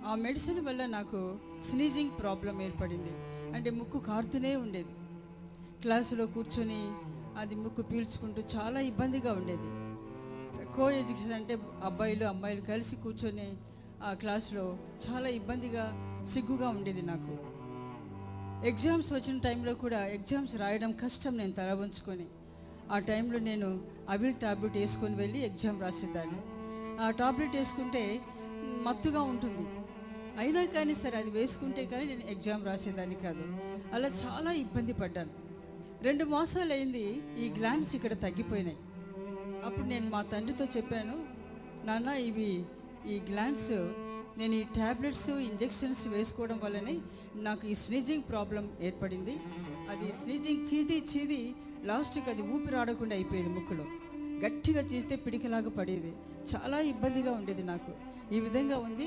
ఆ మెడిసిన్ వల్ల నాకు స్నీజింగ్ ప్రాబ్లం ఏర్పడింది. అంటే ముక్కు కారుతూనే ఉండేది. క్లాసులో కూర్చొని అది ముక్కు పీల్చుకుంటూ చాలా ఇబ్బందిగా ఉండేది. కో ఎడ్యుకేషన్ అంటే అబ్బాయిలు అమ్మాయిలు కలిసి కూర్చొని ఆ క్లాస్లో చాలా ఇబ్బందిగా సిగ్గుగా ఉండేది నాకు. ఎగ్జామ్స్ వచ్చిన టైంలో కూడా ఎగ్జామ్స్ రాయడం కష్టం. నేను తల వంచుకొని ఆ టైంలో నేను అవిల్ టాబ్లెట్ వేసుకొని వెళ్ళి ఎగ్జామ్ రాసేదాన్ని. ఆ టాబ్లెట్ వేసుకుంటే మత్తుగా ఉంటుంది, అయినా కానీ సరే అది వేసుకుంటే కానీ నేను ఎగ్జామ్ రాసేదాన్ని కాదు. అలా చాలా ఇబ్బంది పడ్డాను. 2 మాసాలు అయింది, ఈ గ్లాండ్స్ ఇక్కడ తగ్గిపోయినాయి. అప్పుడు నేను మా తండ్రితో చెప్పాను, నాన్న ఈ గ్లాండ్స్ నేను ఈ ట్యాబ్లెట్స్ ఇంజెక్షన్స్ వేసుకోవడం వల్లనే నాకు ఈ స్నీజింగ్ ప్రాబ్లం ఏర్పడింది. అది స్నీజింగ్ చీది లాస్ట్కి అది ఊపిరాడకుండా అయిపోయేది. ముక్కులో గట్టిగా చేస్తే పిడికిలాగా పడేది. చాలా ఇబ్బందిగా ఉండేది నాకు. ఈ విధంగా ఉంది.